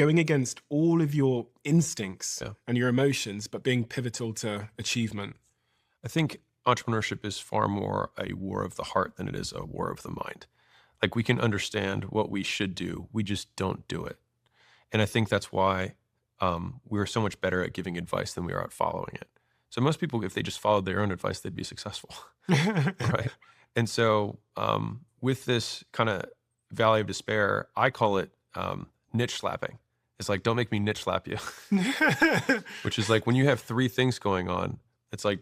going against all of your instincts Yeah. and your emotions, but being pivotal to achievement. I think entrepreneurship is far more a war of the heart than it is a war of the mind. Like we can understand what we should do, we just don't do it. And I think that's why we're so much better at giving advice than we are at following it. So most people, if they just followed their own advice, they'd be successful, right? And so with this kind of valley of despair, I call it niche slapping. It's like, don't make me niche slap you, which is like when you have three things going on, it's like,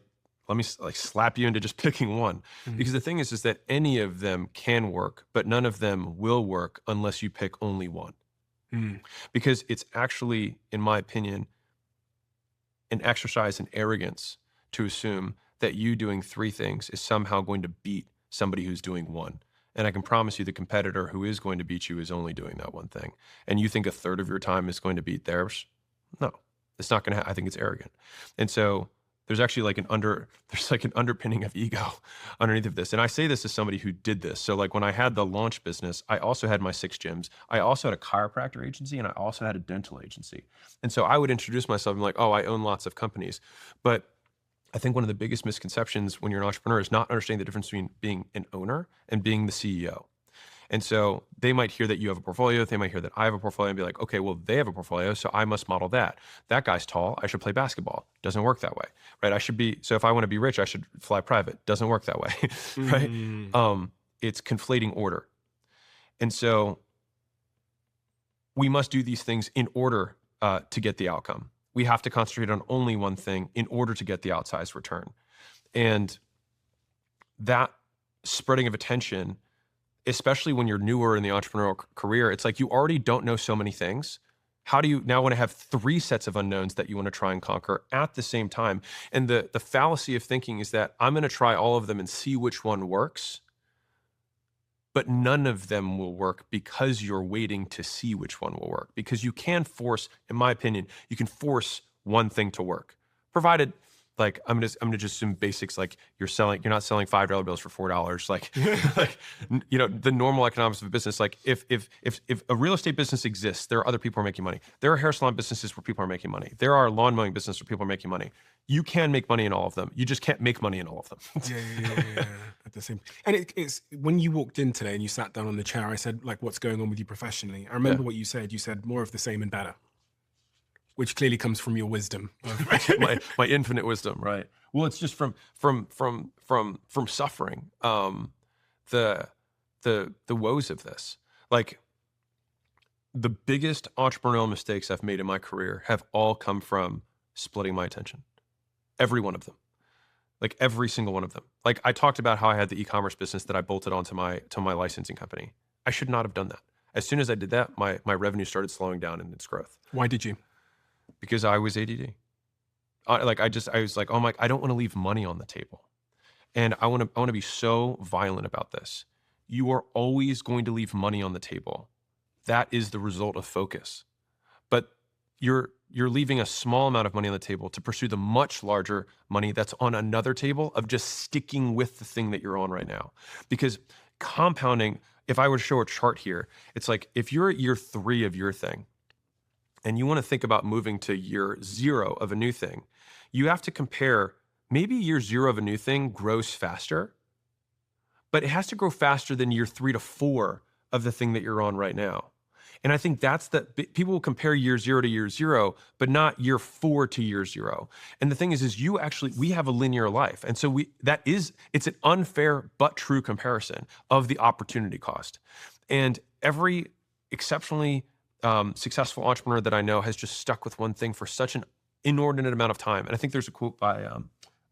let me like slap you into just picking one. Because the thing is that any of them can work, but none of them will work unless you pick only one. Mm. Because it's actually, in my opinion, an exercise in arrogance to assume that you doing three things is somehow going to beat somebody who's doing one. And I can promise you the competitor who is going to beat you is only doing that one thing. And you think a third of your time is going to beat theirs? No, it's not going to, I think it's arrogant. And so there's actually like there's like an underpinning of ego underneath of this. And I say this as somebody who did this. So like when I had the launch business, I also had my 6 gyms. I also had a chiropractor agency and I also had a dental agency. And so I would introduce myself and be like, oh, I own lots of companies. But I think one of the biggest misconceptions when you're an entrepreneur is not understanding the difference between being an owner and being the CEO. And so they might hear that you have a portfolio. They might hear that I have a portfolio and be like, okay, well, they have a portfolio, so I must model that. That guy's tall. I should play basketball. Doesn't work that way, right? So if I want to be rich, I should fly private. Doesn't work that way, right? It's conflating order. And so we must do these things in order to get the outcome. We have to concentrate on only one thing in order to get the outsized return. And that spreading of attention, especially when you're newer in the entrepreneurial career, it's like you already don't know so many things. How do you now want to have 3 sets of unknowns that you want to try and conquer at the same time? And the fallacy of thinking is that I'm going to try all of them and see which one works, but none of them will work because you're waiting to see which one will work. Because you can force, in my opinion, you can force one thing to work, provided like I'm gonna just assume basics, like you're not selling $5 bills for $4, like the normal economics of a business. Like if a real estate business exists, there are other people who are making money. There are hair salon businesses where people are making money. There are lawn mowing businesses where people are making money. You can make money in all of them. You just can't make money in all of them. Yeah. At the same, and it's when you walked in today and you sat down on the chair, I said, like, what's going on with you professionally? I remember what you said. You said more of the same and better, which clearly comes from your wisdom. my infinite wisdom, right? Well, it's just from suffering, the woes of this. Like the biggest entrepreneurial mistakes I've made in my career have all come from splitting my attention. Every one of them. Like every single one of them. Like I talked about how I had the e-commerce business that I bolted onto my licensing company. I should not have done that. As soon as I did that, my revenue started slowing down in its growth. Why did you? Because I was ADD. I was like, oh my, I don't want to leave money on the table. And I want to be so violent about this. You are always going to leave money on the table. That is the result of focus. But you're leaving a small amount of money on the table to pursue the much larger money that's on another table of just sticking with the thing that you're on right now. Because compounding, if I were to show a chart here, it's like if you're at year 3 of your thing, and you want to think about moving to year 0 of a new thing, you have to compare maybe year 0 of a new thing grows faster, but it has to grow faster than year 3 to 4 of the thing that you're on right now. And I think people will compare year 0 to year 0, but not year 4 to year 0. And the thing is we have a linear life. And so it's an unfair but true comparison of the opportunity cost. And every exceptionally successful entrepreneur that I know has just stuck with one thing for such an inordinate amount of time. And I think there's a quote by, I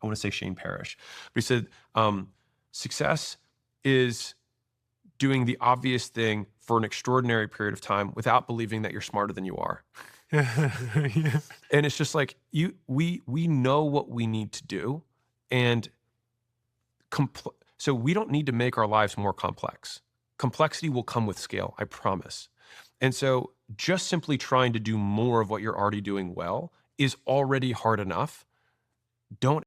want to say Shane Parrish, but he said, success is doing the obvious thing for an extraordinary period of time without believing that you're smarter than you are. Yeah. And it's just like, we know what we need to do. And so we don't need to make our lives more complex. Complexity will come with scale, I promise. And so just simply trying to do more of what you're already doing well is already hard enough. Don't